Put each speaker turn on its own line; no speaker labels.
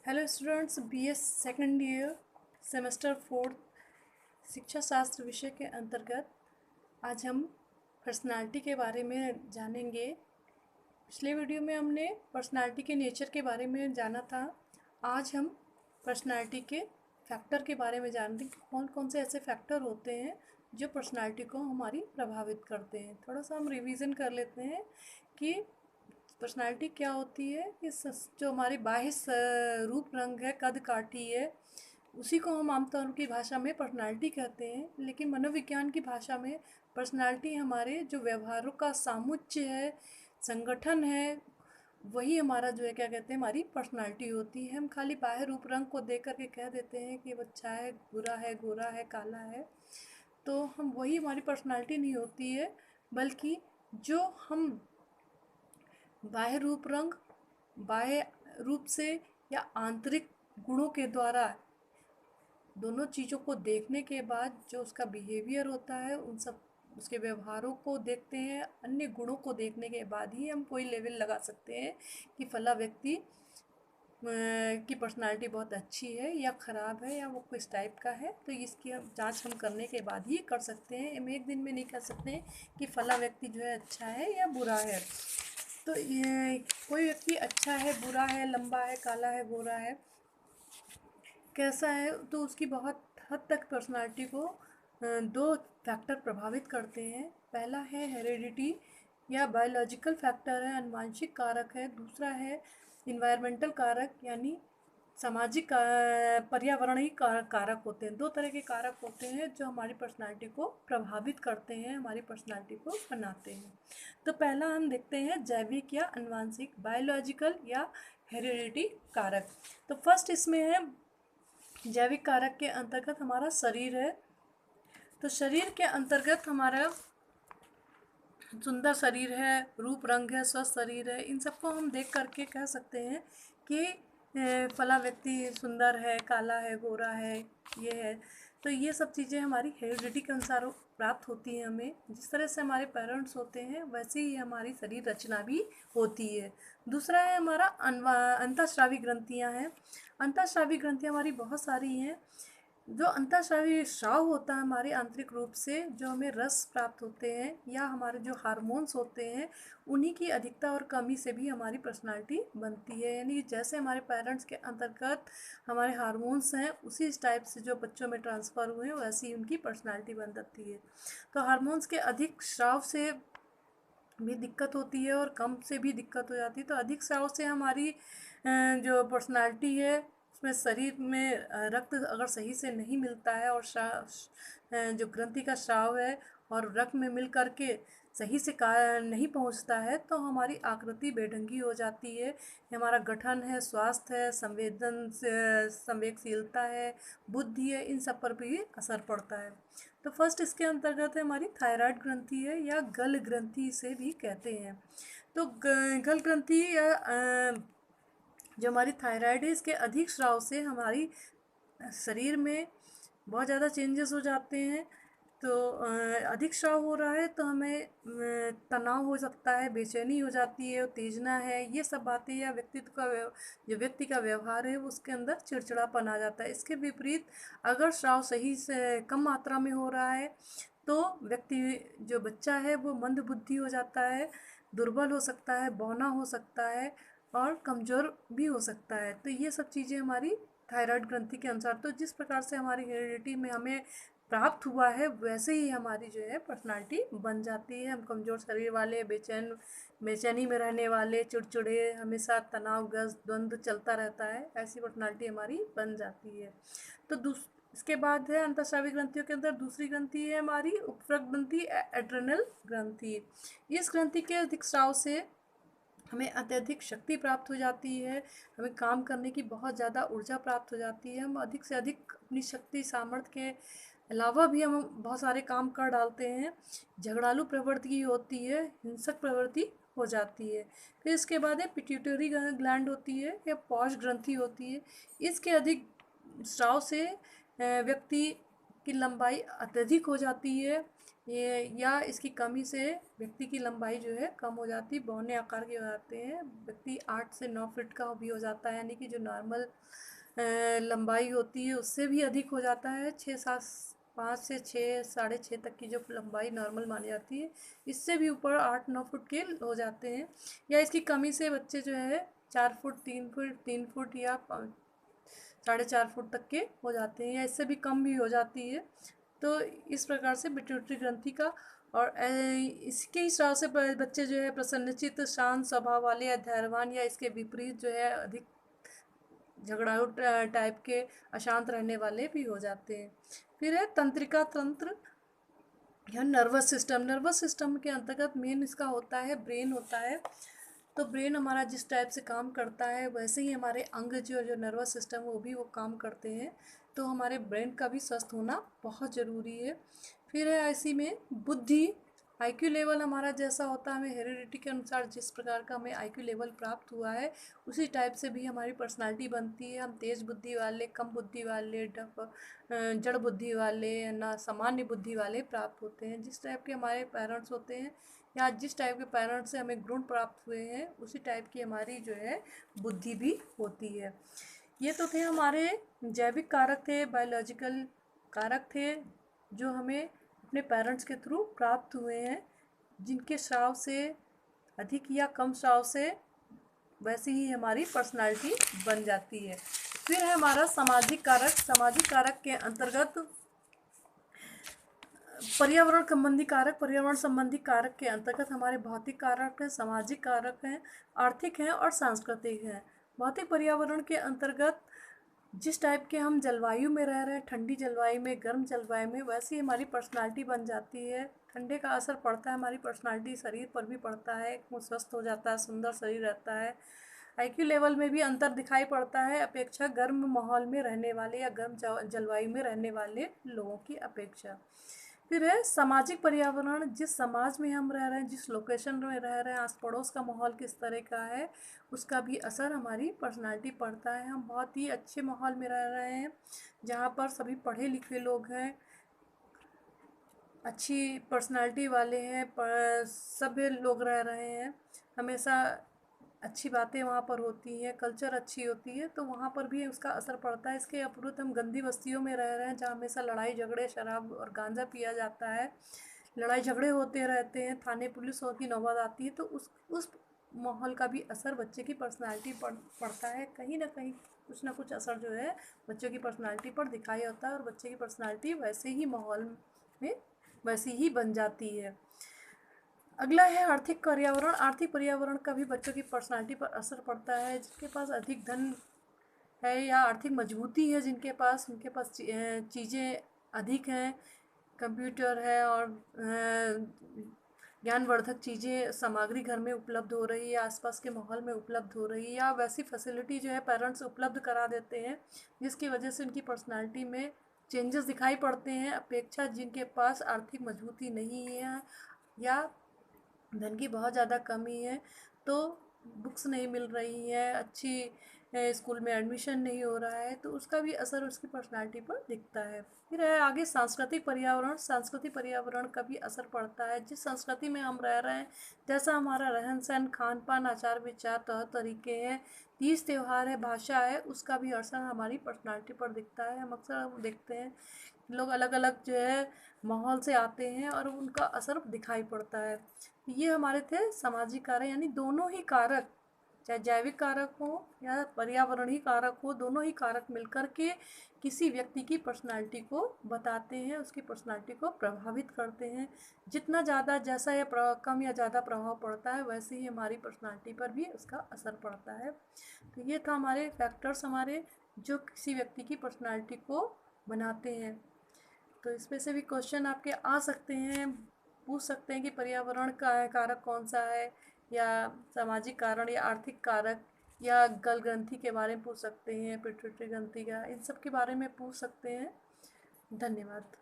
Hello students, BS second year semester 4 शिक्षा शास्त्र विषय के अंतर्गत आज हम पर्सनालिटी के बारे में जानेंगे। पिछले वीडियो में हमने पर्सनालिटी के नेचर के बारे में जाना था। आज हम पर्सनालिटी के फैक्टर के बारे में जानेंगे कि कौन कौन से ऐसे फैक्टर होते हैं जो पर्सनालिटी को हमारी प्रभावित करते हैं। थोड़ा सा हम रिवीजन कर लेते हैं कि पर्सनालिटी क्या होती है। कि जो हमारी बाह्य रूप रंग है, कद काठी है, उसी को हम आमतौर की भाषा में पर्सनालिटी कहते हैं। लेकिन मनोविज्ञान की भाषा में पर्सनालिटी हमारे जो व्यवहारों का सामुच्य है, संगठन है, वही हमारा जो है क्या कहते हैं, हमारी पर्सनालिटी होती है। हम खाली बाह्य रूप रंग को देख करके कह देते हैं कि वो अच्छा है, बुरा है, गोरा है, काला है, तो हम वही हमारी पर्सनालिटी नहीं होती है। बल्कि जो हम बाह्य रूप रंग, बाह्य रूप से या आंतरिक गुणों के द्वारा, दोनों चीज़ों को देखने के बाद जो उसका बिहेवियर होता है, उन सब उसके व्यवहारों को देखते हैं, अन्य गुणों को देखने के बाद ही हम कोई लेवल लगा सकते हैं कि फला व्यक्ति की पर्सनालिटी बहुत अच्छी है या ख़राब है या वो किस टाइप का है। तो इसकी हम जांच हम करने के बाद ही कर सकते हैं। हम एक दिन में नहीं कह सकते कि फला व्यक्ति जो है अच्छा है या बुरा है। तो ये कोई व्यक्ति अच्छा है, बुरा है, लंबा है, काला है, गोरा है, कैसा है, तो उसकी बहुत हद तक पर्सनालिटी को दो फैक्टर प्रभावित करते हैं। पहला है हेरेडिटी या बायोलॉजिकल फैक्टर है, आनुवांशिक कारक है। दूसरा है इन्वायरमेंटल कारक, यानी सामाजिक पर्यावरणीय कारक होते हैं। दो तरह के कारक होते हैं जो हमारी पर्सनालिटी को प्रभावित करते हैं, हमारी पर्सनालिटी को बनाते हैं। तो पहला हम देखते हैं जैविक या आनुवांशिक, बायोलॉजिकल या हेरिडिटी कारक। तो फर्स्ट इसमें है जैविक कारक के अंतर्गत हमारा शरीर है। तो शरीर के अंतर्गत हमारा सुंदर शरीर है, रूप रंग है, स्वस्थ शरीर है, इन सबको हम देख करके कह सकते हैं कि फला व्यक्ति सुंदर है, काला है, गोरा है, ये है। तो ये सब चीज़ें हमारी हेरिडिटी के अनुसार प्राप्त होती हैं हमें। जिस तरह से हमारे पेरेंट्स होते हैं वैसे ही हमारी शरीर रचना भी होती है। दूसरा है हमारा अंतःस्रावी ग्रंथियाँ हैं। अंतःस्रावी ग्रंथियाँ हमारी बहुत सारी हैं। जो अंतःस्रावी स्राव होता है हमारे आंतरिक रूप से, जो हमें रस प्राप्त होते हैं या हमारे जो हार्मोन्स होते हैं, उन्हीं की अधिकता और कमी से भी हमारी पर्सनालिटी बनती है। यानी जैसे हमारे पेरेंट्स के अंतर्गत हमारे हार्मोन्स हैं, उसी टाइप से जो बच्चों में ट्रांसफ़र हुए हैं वैसी उनकी पर्सनालिटी बन जाती है। तो हार्मोन्स के अधिक स्राव से भी दिक्कत होती है और कम से भी दिक्कत हो जाती है। तो अधिक स्राव से हमारी जो पर्सनालिटी है उसमें शरीर में रक्त अगर सही से नहीं मिलता है और जो ग्रंथि का स्राव है और रक्त में मिल करके सही से नहीं पहुंचता है, तो हमारी आकृति बेढंगी हो जाती है। हमारा गठन है, स्वास्थ्य है, संवेदनशीलता है, बुद्धि है, इन सब पर भी असर पड़ता है। तो फर्स्ट इसके अंतर्गत है हमारी थायराइड ग्रंथि है या गल ग्रंथि से भी कहते हैं। तो गल ग्रंथि या जो हमारी थायराइड है, इसके अधिक स्राव से हमारी शरीर में बहुत ज़्यादा चेंजेस हो जाते हैं। तो अधिक स्राव हो रहा है तो हमें तनाव हो सकता है, बेचैनी हो जाती है, उत्तेजना है, ये सब बातें, या व्यक्तित्व का जो व्यक्ति का व्यवहार है उसके अंदर चिड़चिड़ापन आ जाता है। इसके विपरीत अगर स्राव सही से कम मात्रा में हो रहा है तो व्यक्ति, जो बच्चा है, वो मंद बुद्धि हो जाता है, दुर्बल हो सकता है, बौना हो सकता है और कमज़ोर भी हो सकता है। तो ये सब चीज़ें हमारी थायराइड ग्रंथि के अनुसार, तो जिस प्रकार से हमारी हेरिडिटी में हमें प्राप्त हुआ है वैसे ही हमारी जो है पर्सनालिटी बन जाती है। हम कमज़ोर शरीर वाले, बेचैनी में रहने वाले, चिड़चिड़े, हमेशा तनावग्रस्त, द्वंद्व चलता रहता है, ऐसी पर्सनालिटी हमारी बन जाती है। तो इसके बाद है अंतःस्रावी ग्रंथियों के अंदर दूसरी ग्रंथि है हमारी उपरक्त ग्रंथि, एड्रेनल ग्रंथि। इस ग्रंथि के अधिक स्राव से हमें अत्यधिक शक्ति प्राप्त हो जाती है, हमें काम करने की बहुत ज़्यादा ऊर्जा प्राप्त हो जाती है। हम अधिक से अधिक अपनी शक्ति सामर्थ्य के अलावा भी हम बहुत सारे काम कर डालते हैं। झगड़ालू प्रवृत्ति होती है, हिंसक प्रवृत्ति हो जाती है। फिर इसके बाद है पिट्यूटरी ग्लैंड होती है या पॉज ग्रंथि होती है। इसके अधिक स्राव से व्यक्ति की लंबाई अत्यधिक हो जाती है, ये या इसकी कमी से व्यक्ति की लंबाई जो है कम हो जाती है, बौने आकार के हो जाते हैं। व्यक्ति 8 से 9 फीट का भी हो जाता है, यानी कि जो नॉर्मल लंबाई होती है उससे भी अधिक हो जाता है। 5 से 6 साढ़े 6 तक की जो लंबाई नॉर्मल मानी जाती है, इससे भी ऊपर 8-9 फुट के हो जाते हैं। या इसकी कमी से बच्चे जो है 4 फुट 3 फुट या 4.5 फुट तक के हो जाते हैं, या इससे भी कम भी हो जाती है। तो इस प्रकार से पिट्यूटरी ग्रंथि का और इसके हिसाब से बच्चे जो है प्रसन्नचित्त, शांत स्वभाव वाले या धैर्यवान, या इसके विपरीत जो है अधिक झगड़ालू टाइप के, अशांत रहने वाले भी हो जाते हैं। फिर है तंत्रिका तंत्र या नर्वस सिस्टम। नर्वस सिस्टम के अंतर्गत मेन इसका होता है ब्रेन होता है। तो ब्रेन हमारा जिस टाइप से काम करता है वैसे ही हमारे अंग जो जो नर्वस सिस्टम वो भी वो काम करते हैं। तो हमारे ब्रेन का भी स्वस्थ होना बहुत ज़रूरी है। फिर है ऐसी में बुद्धि, आईक्यू लेवल हमारा जैसा होता है, हमें हेरिडिटी के अनुसार जिस प्रकार का हमें आईक्यू लेवल प्राप्त हुआ है उसी टाइप से भी हमारी पर्सनालिटी बनती है। हम तेज़ बुद्धि वाले, कम बुद्धि वाले, जड़ बुद्धि वाले, ना सामान्य बुद्धि वाले प्राप्त होते हैं। जिस टाइप के हमारे पेरेंट्स होते हैं या जिस टाइप के पेरेंट्स से हमें गुण प्राप्त हुए हैं उसी टाइप की हमारी जो है बुद्धि भी होती है। ये तो थे हमारे जैविक कारक थे, बायोलॉजिकल कारक थे जो हमें अपने पेरेंट्स के थ्रू प्राप्त हुए हैं, जिनके स्राव से अधिक या कम स्राव से वैसी ही हमारी पर्सनालिटी बन जाती है। फिर है हमारा सामाजिक कारक। सामाजिक कारक के अंतर्गत पर्यावरण संबंधी कारक। पर्यावरण संबंधी कारक के अंतर्गत हमारे भौतिक कारक हैं, सामाजिक कारक हैं, आर्थिक हैं और सांस्कृतिक हैं। भौतिक पर्यावरण के अंतर्गत जिस टाइप के हम जलवायु में रह रहे हैं, ठंडी जलवायु में, गर्म जलवायु में, वैसी हमारी पर्सनालिटी बन जाती है। ठंडे का असर पड़ता है हमारी पर्सनालिटी, शरीर पर भी पड़ता है, वो स्वस्थ हो जाता है, सुंदर शरीर रहता है। आईक्यू लेवल में भी अंतर दिखाई पड़ता है अपेक्षा गर्म माहौल में रहने वाले या गर्म जलवायु में रहने वाले लोगों की अपेक्षा। फिर है सामाजिक पर्यावरण। जिस समाज में हम रह रहे हैं, जिस लोकेशन में रह रहे हैं, आस पड़ोस का माहौल किस तरह का है, उसका भी असर हमारी पर्सनालिटी पड़ता है। हम बहुत ही अच्छे माहौल में रह रहे हैं जहाँ पर सभी पढ़े लिखे लोग हैं, अच्छी पर्सनालिटी वाले हैं, सभ्य लोग रह रहे हैं, हमेशा अच्छी बातें वहाँ पर होती हैं, कल्चर अच्छी होती है, तो वहाँ पर भी उसका असर पड़ता है। इसके अपोजिट हम गंदी बस्तियों में रह रहे हैं जहाँ हमेशा लड़ाई झगड़े, शराब और गांजा पिया जाता है, लड़ाई झगड़े होते रहते हैं, थाने पुलिस की नौबत आती है, तो उस माहौल का भी असर बच्चे की पर्सनालिटी पर पड़ता है। कहीं ना कहीं कुछ ना कुछ असर जो है बच्चों की पर्सनालिटी पर दिखाई होता है, और बच्चे की पर्सनालिटी वैसे ही माहौल में वैसी ही बन जाती है। अगला है आर्थिक पर्यावरण। आर्थिक पर्यावरण का भी बच्चों की पर्सनालिटी पर असर पड़ता है। जिनके पास अधिक धन है या आर्थिक मजबूती है, जिनके पास, उनके पास चीज़ें अधिक हैं, कंप्यूटर है और ज्ञानवर्धक चीज़ें, सामग्री घर में उपलब्ध हो रही है, आसपास के माहौल में उपलब्ध हो रही है, या वैसी फैसिलिटी जो है पेरेंट्स उपलब्ध करा देते हैं जिसकी वजह से उनकी पर्सनालिटी में चेंजेस दिखाई पड़ते हैं अपेक्षा जिनके पास आर्थिक मजबूती नहीं है या धन की बहुत ज़्यादा कमी है। तो बुक्स नहीं मिल रही है, अच्छी स्कूल में एडमिशन नहीं हो रहा है, तो उसका भी असर उसकी पर्सनालिटी पर दिखता है। फिर है आगे सांस्कृतिक पर्यावरण। सांस्कृतिक पर्यावरण का भी असर पड़ता है। जिस संस्कृति में हम रह रहे हैं, जैसा हमारा रहन सहन, खान पान, आचार विचार, तौर तरीके हैं, तीज त्यौहार है, भाषा है, उसका भी असर हमारी पर्सनालिटी पर दिखता है। हम अक्सर देखते हैं लोग अलग अलग जो है माहौल से आते हैं और उनका असर दिखाई पड़ता है। ये हमारे थे सामाजिक कारक, यानी दोनों ही कारक, चाहे जैविक कारक हो या पर्यावरणीय कारक हो, दोनों ही कारक मिलकर के किसी व्यक्ति की पर्सनालिटी को बताते हैं, उसकी पर्सनालिटी को प्रभावित करते हैं। जितना ज़्यादा जैसा यह कम या ज़्यादा प्रभाव पड़ता है वैसे ही हमारी पर्सनालिटी पर भी उसका असर पड़ता है। तो ये था हमारे फैक्टर्स हमारे जो किसी व्यक्ति की पर्सनालिटी को बनाते हैं। तो इसमें से भी क्वेश्चन आपके आ सकते हैं, पूछ सकते हैं कि पर्यावरण का कारक कौन सा है, या सामाजिक कारण या आर्थिक कारक, या गल ग्रंथि के बारे में पूछ सकते हैं, पिट्यूटरी ग्रंथि का, इन सब के बारे में पूछ सकते हैं। धन्यवाद।